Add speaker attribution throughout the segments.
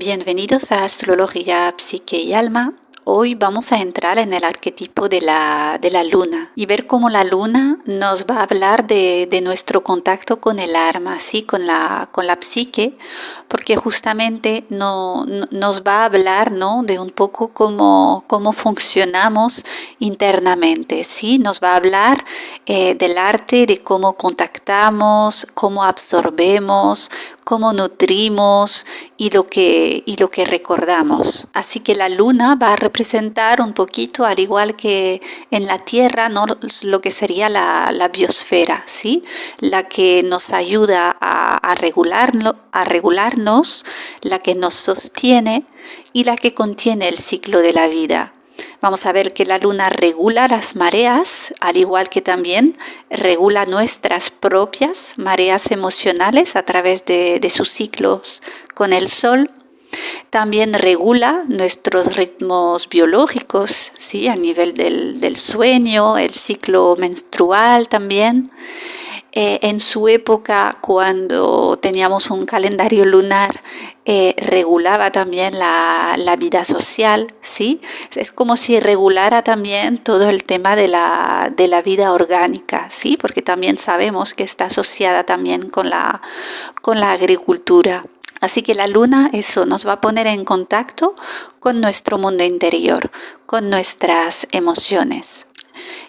Speaker 1: Bienvenidos a Astrología, Psique y Alma. Hoy vamos a entrar en el arquetipo de la luna y ver cómo la luna nos va a hablar de nuestro contacto con el alma, ¿sí? con la psique, porque justamente nos va a hablar, ¿no? de un poco cómo funcionamos internamente, ¿sí? Nos va a hablar del arte, de cómo contactamos, cómo absorbemos, cómo nutrimos y lo que recordamos. Así que la luna va a representar un poquito, al igual que en la Tierra, ¿no? Lo que sería la biosfera, ¿sí? La que nos ayuda a regularnos, la que nos sostiene y la que contiene el ciclo de la vida. Vamos a ver que la luna regula las mareas, al igual que también regula nuestras propias mareas emocionales a través de sus ciclos con el sol. También regula nuestros ritmos biológicos, ¿sí? A nivel del sueño, el ciclo menstrual también. En su época, cuando teníamos un calendario lunar, regulaba también la vida social, ¿sí? Es como si regulara también todo el tema de la vida orgánica, ¿sí? Porque también sabemos que está asociada también con la agricultura. Así que la luna, eso, nos va a poner en contacto con nuestro mundo interior, con nuestras emociones.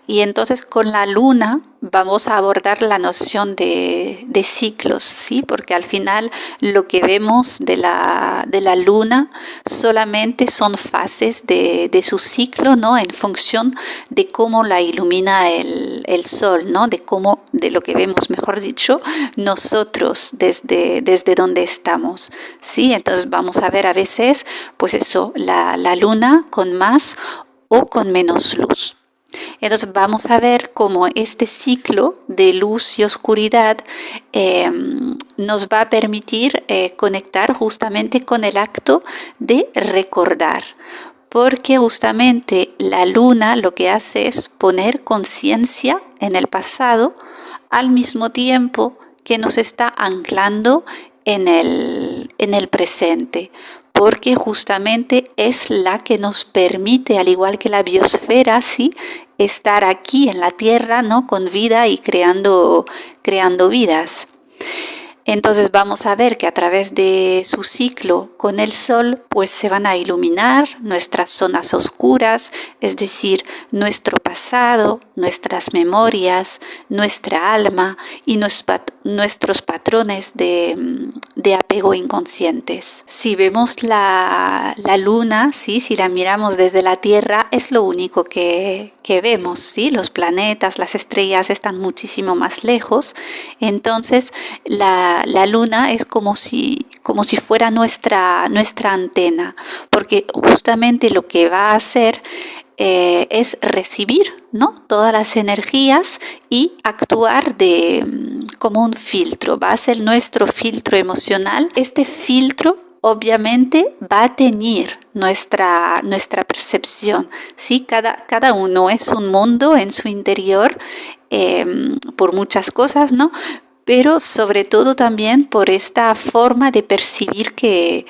Speaker 1: Y entonces con la luna vamos a abordar la noción de ciclos, ¿sí? Porque al final lo que vemos de la luna solamente son fases de su ciclo, ¿no? En función de cómo la ilumina el sol, ¿no? De lo que vemos, mejor dicho, nosotros desde donde estamos, ¿sí? Entonces vamos a ver a veces, pues eso, la luna con más o con menos luz. Entonces vamos a ver cómo este ciclo de luz y oscuridad nos va a permitir conectar justamente con el acto de recordar. Porque justamente la luna lo que hace es poner conciencia en el pasado al mismo tiempo que nos está anclando en el presente. Porque justamente es la que nos permite, al igual que la biosfera, ¿sí? Estar aquí en la Tierra, ¿no? Con vida y creando vidas. Entonces vamos a ver que a través de su ciclo con el sol, pues se van a iluminar nuestras zonas oscuras, es decir, nuestro pasado, nuestras memorias, nuestra alma y nuestros patrones de apego inconscientes. Si vemos la luna, ¿sí? Si la miramos desde la Tierra, es lo único que vemos, ¿sí? Los planetas, las estrellas están muchísimo más lejos. Entonces la luna es como si fuera nuestra antena, porque justamente lo que va a hacer es recibir, ¿no? Todas las energías y actuar como un filtro, va a ser nuestro filtro emocional. Este filtro obviamente va a teñir nuestra percepción, ¿sí? Cada uno es un mundo en su interior por muchas cosas, ¿no? Pero sobre todo también por esta forma de percibir que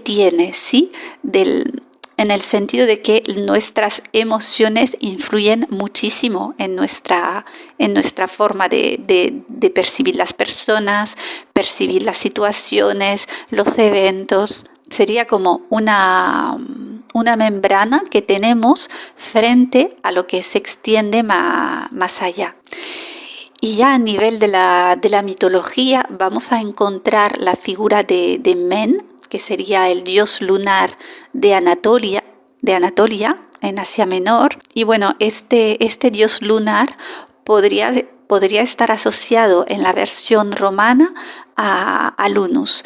Speaker 1: tiene, ¿sí? En el sentido de que nuestras emociones influyen muchísimo en nuestra forma de percibir las personas, percibir las situaciones, los eventos. Sería como una membrana que tenemos frente a lo que se extiende más allá. Y ya a nivel de la mitología vamos a encontrar la figura de Men, que sería el dios lunar de Anatolia en Asia Menor. Y bueno, este dios lunar podría estar asociado en la versión romana a Lunus.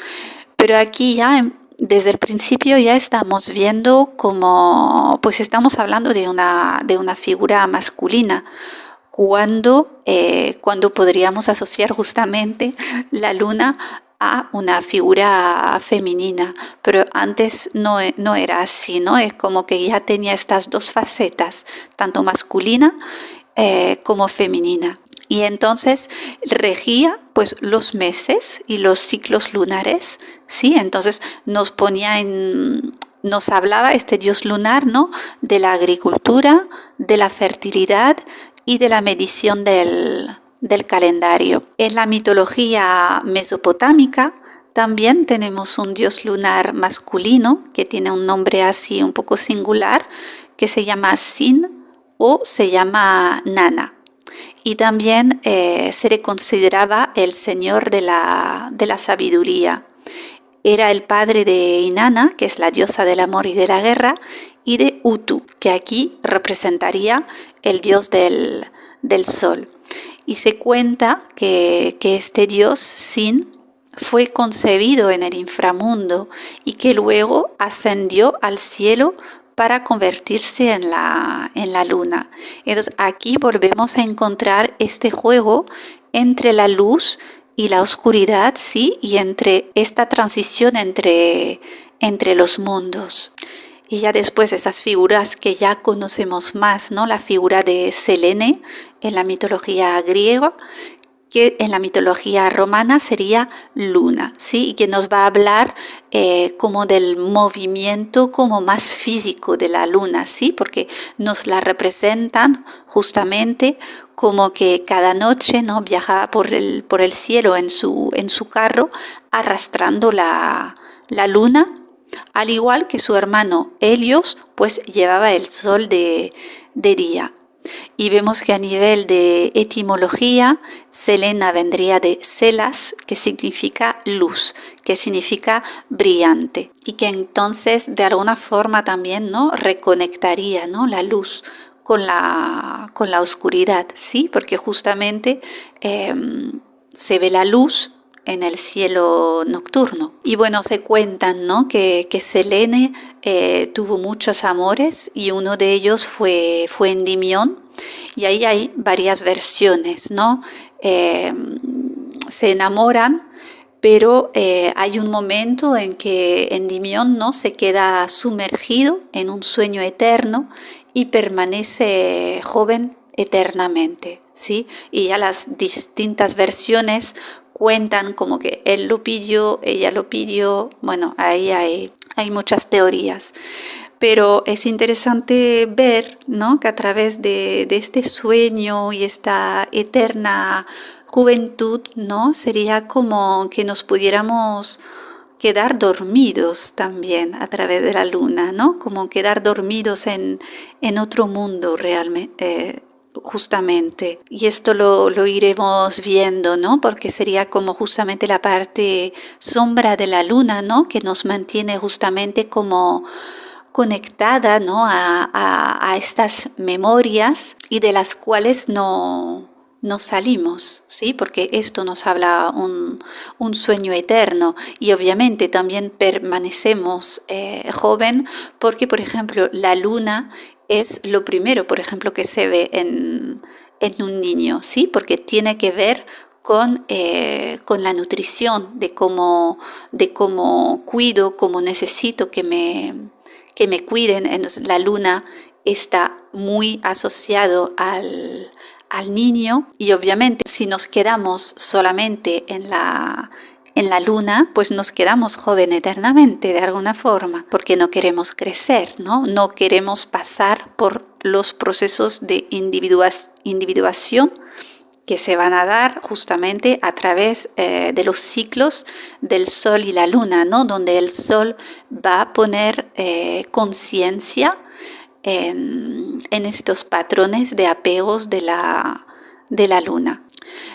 Speaker 1: Pero aquí ya desde el principio ya estamos viendo como, pues estamos hablando de una figura masculina, cuando podríamos asociar justamente la luna a una figura femenina, pero antes no era así, ¿no? Es como que ya tenía estas dos facetas, tanto masculina como femenina. Y entonces regía pues los meses y los ciclos lunares, ¿sí? Entonces nos hablaba este dios lunar, ¿no? De la agricultura, de la fertilidad y de la medición del calendario. En la mitología mesopotámica también tenemos un dios lunar masculino que tiene un nombre así un poco singular, que se llama Sin o se llama Nana. Y también se le consideraba el señor de la sabiduría. Era el padre de Inanna, que es la diosa del amor y de la guerra, y de Utu, que aquí representaría el dios del sol. Y se cuenta que este dios, Sin, fue concebido en el inframundo y que luego ascendió al cielo para convertirse en la luna. Entonces aquí volvemos a encontrar este juego entre la luz y la oscuridad, ¿sí? Y entre esta transición entre los mundos. Y ya después esas figuras que ya conocemos más, ¿no? La figura de Selene en la mitología griega, que en la mitología romana sería Luna, ¿sí? Y que nos va a hablar como del movimiento como más físico de la Luna, ¿sí? Porque nos la representan justamente como que cada noche, ¿no? Viajaba por el cielo en su carro arrastrando la Luna, al igual que su hermano Helios, pues llevaba el sol de día. Y vemos que a nivel de etimología, Selena vendría de Selas, que significa luz, que significa brillante, y que entonces de alguna forma también, ¿no? Reconectaría, ¿no? La luz con la oscuridad, ¿sí? Porque justamente se ve la luz en el cielo nocturno. Y bueno, se cuentan, ¿no? que Selene tuvo muchos amores y uno de ellos fue Endymión, y ahí hay varias versiones, ¿no? Se enamoran, pero hay un momento en que Endymión, ¿no? se queda sumergido en un sueño eterno y permanece joven eternamente, ¿sí? Y ya las distintas versiones cuentan como que él lo pidió, ella lo pidió. Bueno, ahí hay muchas teorías. Pero es interesante ver, ¿no? que a través de este sueño y esta eterna juventud, ¿no? sería como que nos pudiéramos quedar dormidos también a través de la luna, ¿no? Como quedar dormidos en otro mundo realmente. Justamente, y esto lo iremos viendo, ¿no? Porque sería como justamente la parte sombra de la luna, ¿no? Que nos mantiene justamente como conectada, ¿no? a estas memorias y de las cuales no salimos, ¿sí? Porque esto nos habla un sueño eterno, y obviamente también permanecemos joven porque, por ejemplo, la luna es lo primero, por ejemplo, que se ve en un niño, ¿sí? Porque tiene que ver con la nutrición, de cómo cuido, cómo necesito que me cuiden. Entonces la luna está muy asociado al niño, y obviamente si nos quedamos solamente en la luna, pues nos quedamos joven eternamente de alguna forma, porque no queremos crecer, no queremos pasar por los procesos de individuación que se van a dar justamente a través de los ciclos del sol y la luna, ¿no? Donde el sol va a poner conciencia en estos patrones de apegos de la luna.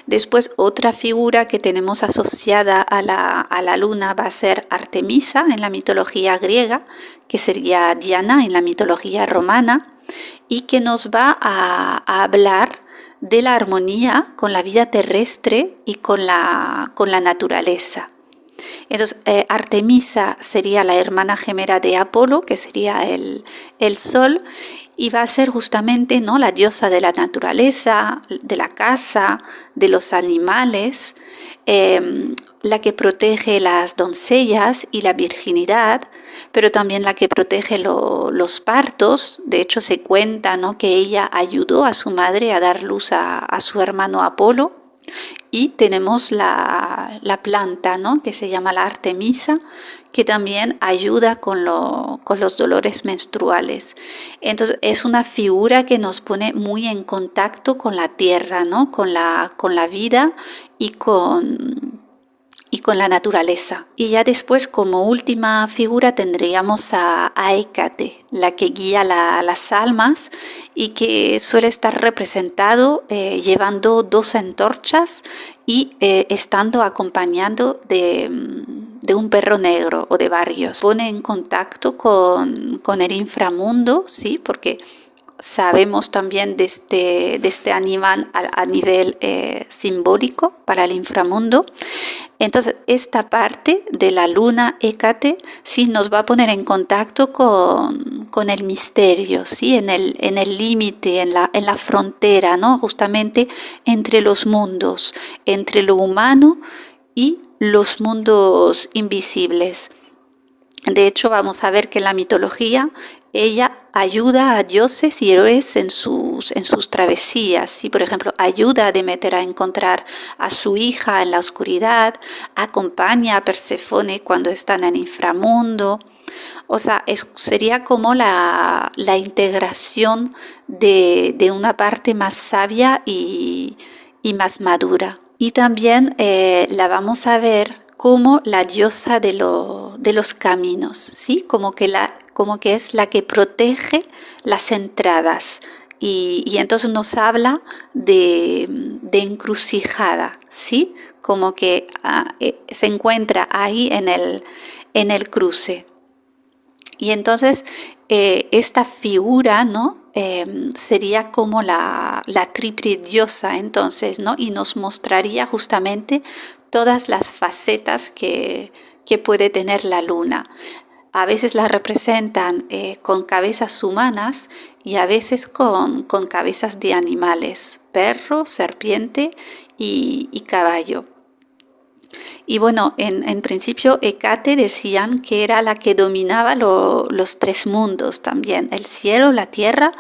Speaker 1: Después, otra figura que tenemos asociada a la luna va a ser Artemisa en la mitología griega, que sería Diana en la mitología romana, y que nos va a hablar de la armonía con la vida terrestre y con la naturaleza. Entonces, Artemisa sería la hermana gemela de Apolo, que sería el sol, y va a ser justamente, ¿no? la diosa de la naturaleza, de la caza, de los animales. la que protege las doncellas y la virginidad, pero también la que protege los partos. De hecho, se cuenta, ¿no?, que ella ayudó a su madre a dar luz a su hermano Apolo. Y tenemos la planta, ¿no?, que se llama la Artemisa, que también ayuda con los dolores menstruales. Entonces es una figura que nos pone muy en contacto con la tierra, ¿no?, con la vida y con la naturaleza. Y ya después, como última figura, tendríamos a Hécate, la que guía las almas y que suele estar representado llevando 2 antorchas y estando acompañando de un perro negro o de varios. Pone en contacto con el inframundo, ¿sí?, porque sabemos también de este animal a nivel simbólico para el inframundo. Entonces, esta parte de la luna Hécate sí nos va a poner en contacto con el misterio, ¿sí?, en el límite, en la frontera, ¿no?, justamente entre los mundos, entre lo humano y los mundos invisibles. De hecho, vamos a ver que en la mitología ella ayuda a dioses y héroes en sus travesías. ¿Sí? Por ejemplo, ayuda a Demeter a encontrar a su hija en la oscuridad, acompaña a Perséfone cuando están en el inframundo. O sea, sería como la integración de una parte más sabia y más madura. Y también la vamos a ver como la diosa de los caminos, ¿sí? Como que es la que protege las entradas. Y entonces nos habla de encrucijada, ¿sí? Como que se encuentra ahí en el cruce. Y entonces esta figura, ¿no?, sería como la triple diosa, entonces, ¿no?, y nos mostraría justamente todas las facetas que puede tener la luna. A veces la representan con cabezas humanas y a veces con cabezas de animales, perro, serpiente y caballo. Y bueno, en principio Hécate decían que era la que dominaba los 3 mundos también, el cielo, la tierra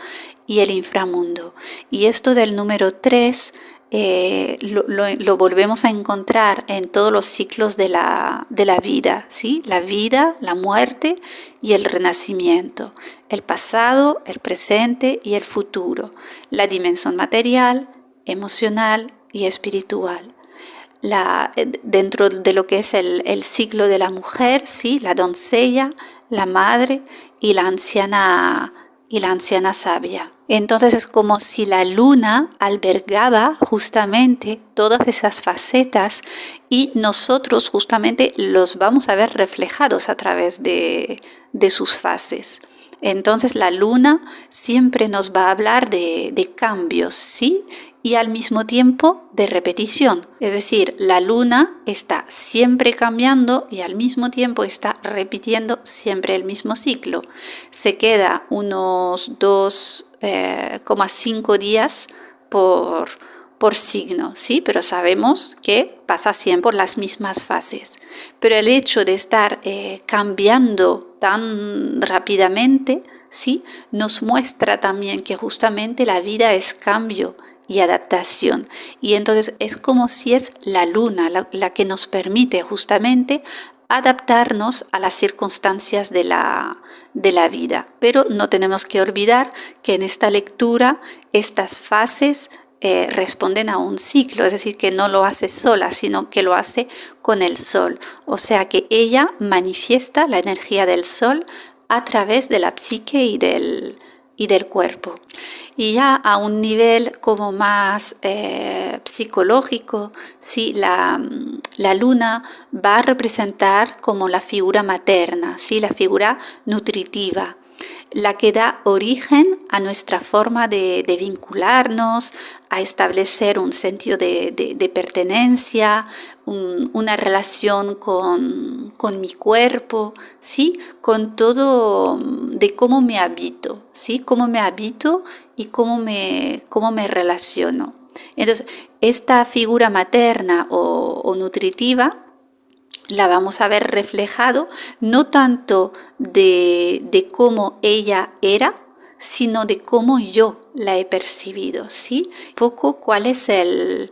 Speaker 1: y el inframundo. Y esto del número 3 lo volvemos a encontrar en todos los ciclos de la vida, ¿sí? La vida, la muerte y el renacimiento, el pasado, el presente y el futuro, la dimensión material, emocional y espiritual. Dentro de lo que es el ciclo de la mujer, ¿sí?, la doncella, la madre y la anciana sabia. Entonces es como si la luna albergaba justamente todas esas facetas y nosotros justamente los vamos a ver reflejados a través de sus fases. Entonces la luna siempre nos va a hablar de cambios, ¿sí?, y al mismo tiempo de repetición. Es decir, la luna está siempre cambiando y al mismo tiempo está repitiendo siempre el mismo ciclo. Se queda unos 2,5 días por signo, ¿sí? Pero sabemos que pasa siempre por las mismas fases. Pero el hecho de estar cambiando tan rápidamente, ¿sí?, nos muestra también que justamente la vida es cambio y adaptación. Y entonces es como si es la luna la que nos permite justamente adaptarnos a las circunstancias de la vida. Pero no tenemos que olvidar que en esta lectura estas fases responden a un ciclo, es decir, que no lo hace sola, sino que lo hace con el sol. O sea que ella manifiesta la energía del sol a través de la psique y del cuerpo. Y ya a un nivel como más psicológico, ¿sí?, la luna va a representar como la figura materna, ¿sí?, la figura nutritiva, la que da origen a nuestra forma de vincularnos, a establecer un sentido de pertenencia, una relación con mi cuerpo, ¿sí?, con todo de cómo me habito, ¿sí?, cómo me habito y cómo me relaciono. Entonces, esta figura materna o nutritiva la vamos a ver reflejado, no tanto de cómo ella era, sino de cómo yo la he percibido, ¿sí? Poco cuál es el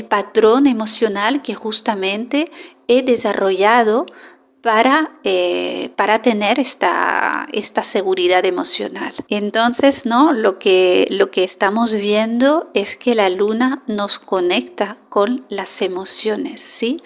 Speaker 1: patrón emocional que justamente he desarrollado para tener esta seguridad emocional. Entonces, ¿no? Lo que estamos viendo es que la luna nos conecta con las emociones, ¿sí?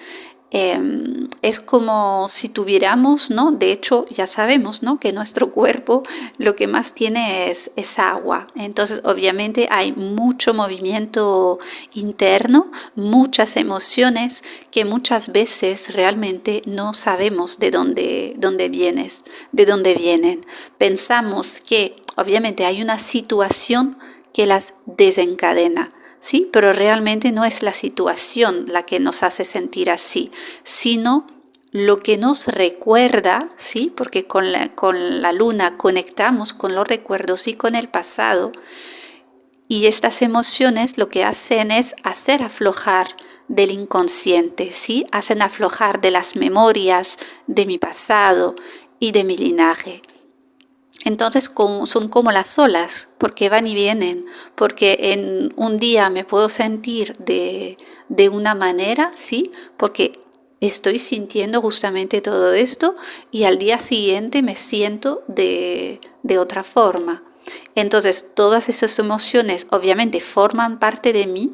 Speaker 1: Es como si tuviéramos, ¿no? De hecho, ya sabemos, ¿no? Que nuestro cuerpo lo que más tiene es agua. Entonces, obviamente hay mucho movimiento interno, muchas emociones que muchas veces realmente no sabemos de dónde vienen. Pensamos que obviamente hay una situación que las desencadena. ¿Sí? Pero realmente no es la situación la que nos hace sentir así, sino lo que nos recuerda, ¿sí? Porque con la luna conectamos con los recuerdos y con el pasado, y estas emociones lo que hacen es hacer aflojar del inconsciente, ¿sí? Hacen aflojar de las memorias de mi pasado y de mi linaje. Entonces son como las olas, porque van y vienen, porque en un día me puedo sentir de una manera, ¿sí? Porque estoy sintiendo justamente todo esto y al día siguiente me siento de otra forma. Entonces todas esas emociones obviamente forman parte de mí,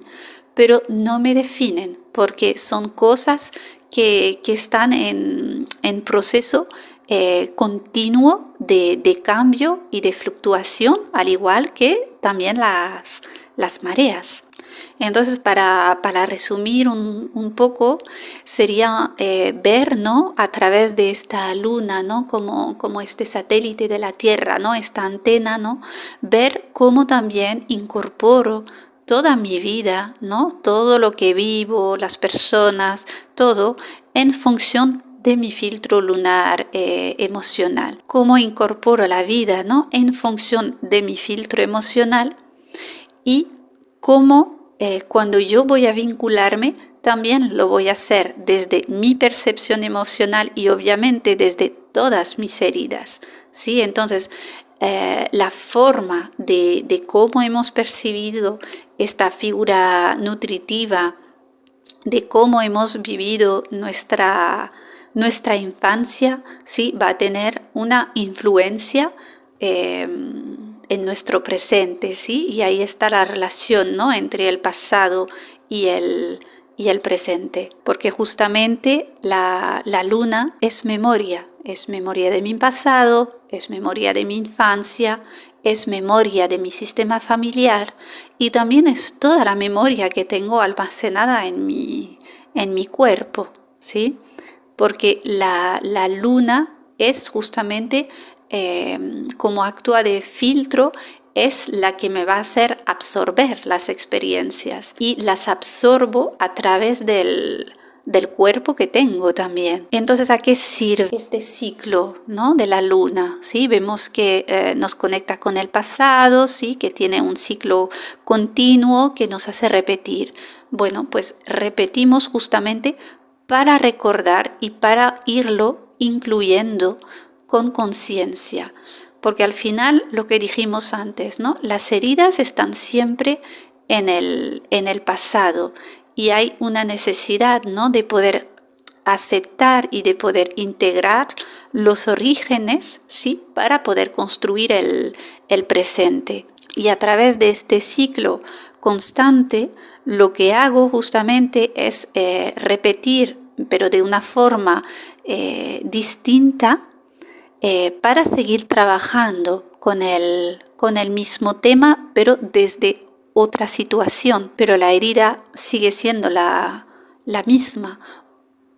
Speaker 1: pero no me definen, porque son cosas que están en proceso continuo de cambio y de fluctuación, al igual que también las mareas. Entonces, para resumir un poco, sería ver, ¿no? A través de esta luna, ¿no? Como este satélite de la Tierra, ¿no? Esta antena, ¿no? Ver cómo también incorporo toda mi vida, ¿no? Todo lo que vivo, las personas, todo en función de mi filtro lunar emocional. Cómo incorporo la vida, ¿no? En función de mi filtro emocional, y cómo cuando yo voy a vincularme también lo voy a hacer desde mi percepción emocional y obviamente desde todas mis heridas, ¿sí? Entonces la forma de cómo hemos percibido esta figura nutritiva, de cómo hemos vivido nuestra infancia, ¿sí? Va a tener una influencia en nuestro presente, ¿sí? Y ahí está la relación, ¿no? Entre el pasado y el presente, porque justamente la luna es memoria de mi pasado, es memoria de mi infancia, es memoria de mi sistema familiar y también es toda la memoria que tengo almacenada en mi cuerpo, ¿sí? Porque la luna es justamente como actúa de filtro, es la que me va a hacer absorber las experiencias y las absorbo a través del cuerpo que tengo también. Entonces, ¿a qué sirve este ciclo, ¿no? De la luna? ¿Sí? Vemos que nos conecta con el pasado, ¿sí? Que tiene un ciclo continuo que nos hace repetir. Bueno, pues repetimos justamente para recordar y para irlo incluyendo con conciencia. Porque al final, lo que dijimos antes, ¿no? Las heridas están siempre en el pasado y hay una necesidad, ¿no? De poder aceptar y de poder integrar los orígenes, ¿sí? Para poder construir el presente. Y a través de este ciclo constante, lo que hago justamente es repetir, pero de una forma distinta, para seguir trabajando con el mismo tema, pero desde otra situación. Pero la herida sigue siendo la misma,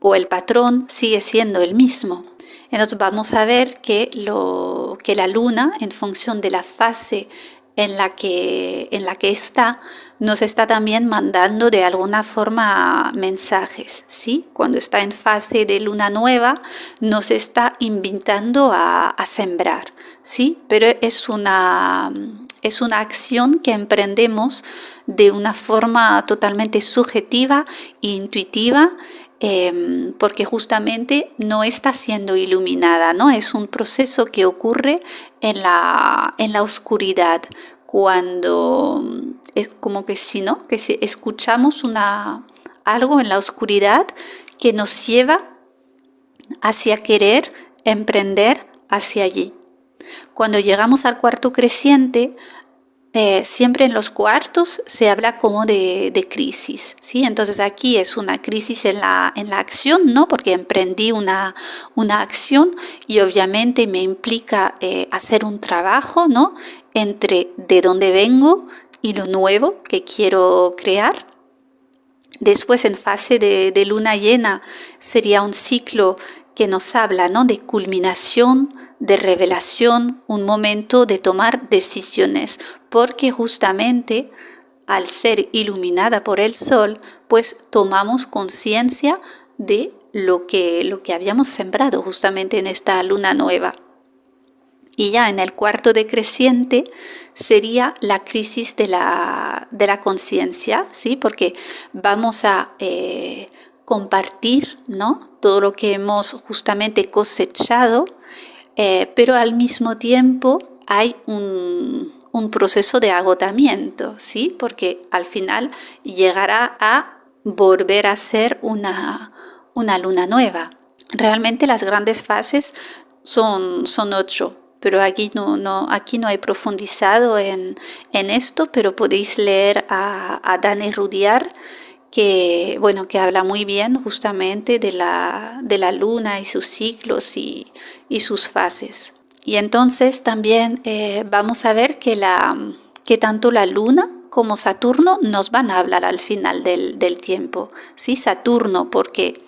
Speaker 1: o el patrón sigue siendo el mismo. Entonces vamos a ver que la luna, en función de la fase en la que está, nos está también mandando de alguna forma mensajes, ¿sí? Cuando está en fase de luna nueva, nos está invitando a sembrar, ¿sí? Pero es una acción que emprendemos de una forma totalmente subjetiva e intuitiva, porque justamente no está siendo iluminada, ¿no? Es un proceso que ocurre en la oscuridad, cuando es como que si, ¿no? Que si escuchamos algo en la oscuridad que nos lleva hacia querer emprender hacia allí. Cuando llegamos al cuarto creciente, siempre en los cuartos se habla como de crisis, ¿sí? Entonces aquí es una crisis en la acción, ¿no? Porque emprendí una acción y obviamente me implica hacer un trabajo, ¿no? Entre de dónde vengo y lo nuevo que quiero crear. Después, en fase de luna llena, sería un ciclo que nos habla, ¿no? De culminación, de revelación, un momento de tomar decisiones, porque justamente al ser iluminada por el sol, pues tomamos conciencia de lo que habíamos sembrado justamente en esta luna nueva. Y ya en el cuarto decreciente sería la crisis de la conciencia, ¿sí? Porque vamos a compartir, ¿no? Todo lo que hemos justamente cosechado, pero al mismo tiempo hay un proceso de agotamiento, ¿sí? Porque al final llegará a volver a ser una luna nueva. Realmente las grandes fases son 8. Pero aquí no hay profundizado en esto, pero podéis leer a Dani Rudyard, que habla muy bien justamente de la luna y sus ciclos y sus fases. Y entonces también vamos a ver que tanto la luna como Saturno nos van a hablar al final del tiempo. ¿Sí? Saturno porque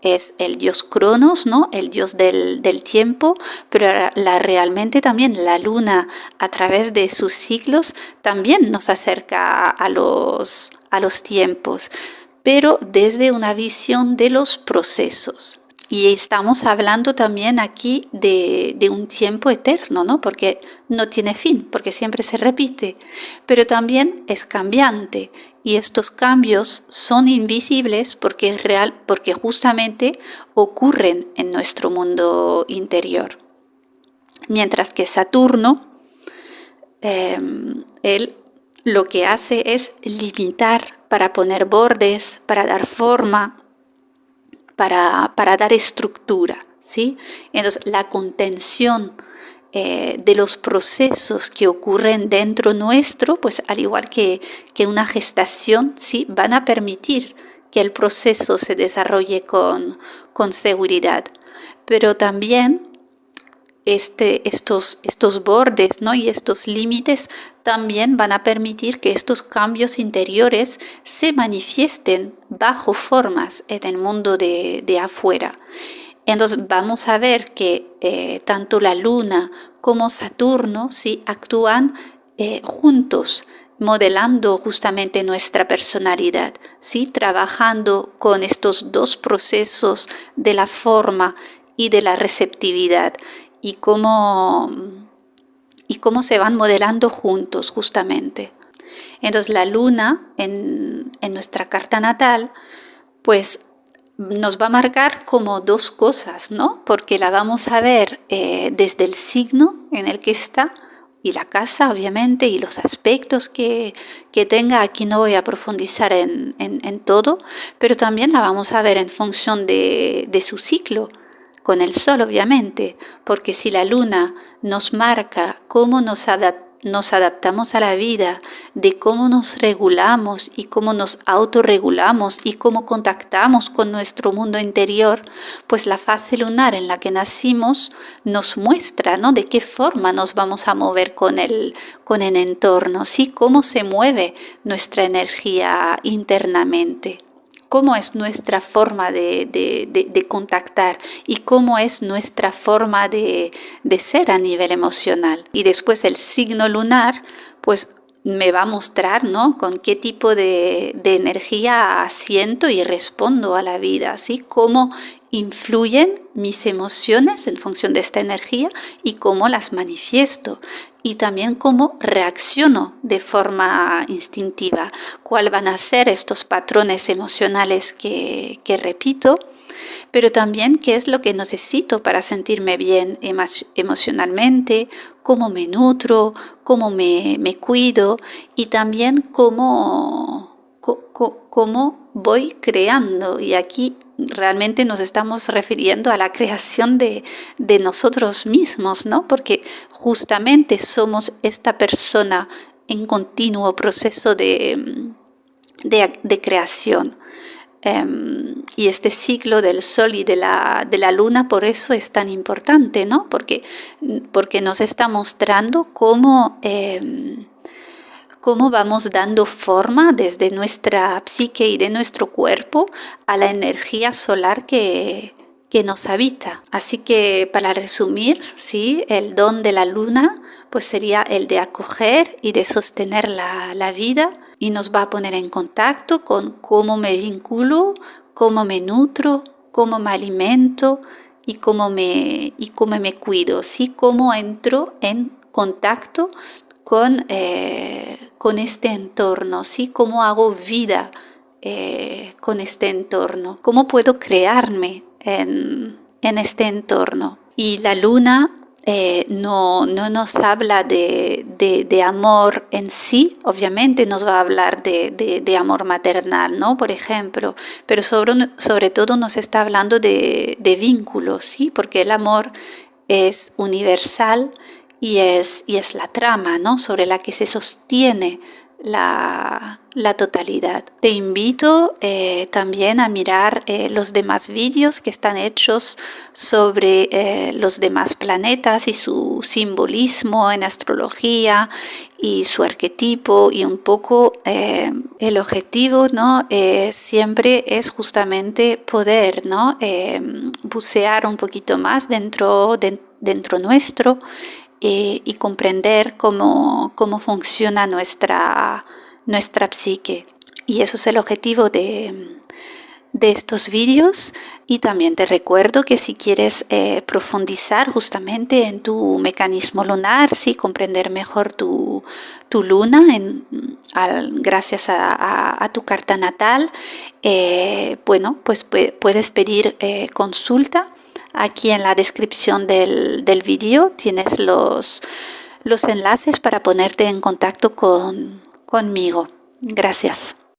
Speaker 1: es el dios Cronos, ¿no? El dios del tiempo, pero realmente también la luna, a través de sus ciclos, también nos acerca a los tiempos, pero desde una visión de los procesos. Y estamos hablando también aquí de un tiempo eterno, ¿no? Porque no tiene fin, porque siempre se repite, pero también es cambiante. Y estos cambios son invisibles porque justamente ocurren en nuestro mundo interior. Mientras que Saturno, él lo que hace es limitar para poner bordes, para dar forma, para dar estructura, ¿sí? Entonces, la contención de los procesos que ocurren dentro nuestro, pues al igual que una gestación, ¿sí? Van a permitir que el proceso se desarrolle con seguridad. Pero también estos bordes, ¿no? Y estos límites también van a permitir que estos cambios interiores se manifiesten bajo formas en el mundo de afuera. Entonces vamos a ver que tanto la luna como Saturno, ¿sí? Actúan juntos, modelando justamente nuestra personalidad, ¿sí? Trabajando con estos dos procesos de la forma y de la receptividad, y cómo se van modelando juntos justamente. Entonces la luna en nuestra carta natal pues nos va a marcar como dos cosas, ¿no? Porque la vamos a ver desde el signo en el que está y la casa obviamente y los aspectos que tenga. Aquí no voy a profundizar en todo, pero también la vamos a ver en función de su ciclo con el sol obviamente, porque si la luna nos marca cómo nos adaptamos a la vida, de cómo nos regulamos y cómo nos autorregulamos y cómo contactamos con nuestro mundo interior, pues la fase lunar en la que nacimos nos muestra, ¿no? De qué forma nos vamos a mover con el entorno, ¿sí? Cómo se mueve nuestra energía internamente. Cómo es nuestra forma de contactar y cómo es nuestra forma de ser a nivel emocional. Y después el signo lunar, pues me va a mostrar, ¿no?, con qué tipo de energía siento y respondo a la vida, ¿sí? Cómo influyen mis emociones en función de esta energía y cómo las manifiesto. Y también cómo reacciono de forma instintiva, cuáles van a ser estos patrones emocionales que repito, pero también qué es lo que necesito para sentirme bien emocionalmente, cómo me nutro, cómo me cuido y también cómo voy creando. Y aquí realmente nos estamos refiriendo a la creación de nosotros mismos, ¿no? Porque justamente somos esta persona en continuo proceso de creación. Y este ciclo del sol y de la luna por eso es tan importante, ¿no? Porque nos está mostrando cómo vamos dando forma desde nuestra psique y de nuestro cuerpo a la energía solar que nos habita. Así que para resumir, ¿sí?, el don de la luna pues sería el de acoger y de sostener la vida, y nos va a poner en contacto con cómo me vinculo, cómo me nutro, cómo me alimento y cómo me cuido, ¿sí? Cómo entro en contacto con este entorno, ¿sí? Cómo hago vida con este entorno, cómo puedo crearme en este entorno. Y la luna no nos habla de amor en sí, obviamente nos va a hablar de amor maternal, ¿no?, por ejemplo, pero sobre todo nos está hablando de vínculos, ¿sí?, porque el amor es universal y es la trama, ¿no?, sobre la que se sostiene la totalidad. Te invito también a mirar los demás vídeos que están hechos sobre los demás planetas y su simbolismo en astrología y su arquetipo, y un poco el objetivo, ¿no?, siempre es justamente poder, ¿no?, bucear un poquito más dentro nuestro, y comprender cómo funciona nuestra psique. Y eso es el objetivo de estos vídeos. Y también te recuerdo que si quieres profundizar justamente en tu mecanismo lunar, ¿sí?, comprender mejor tu luna gracias a tu carta natal, bueno, pues puedes pedir consulta. Aquí en la descripción del vídeo tienes los enlaces para ponerte en contacto conmigo. Gracias.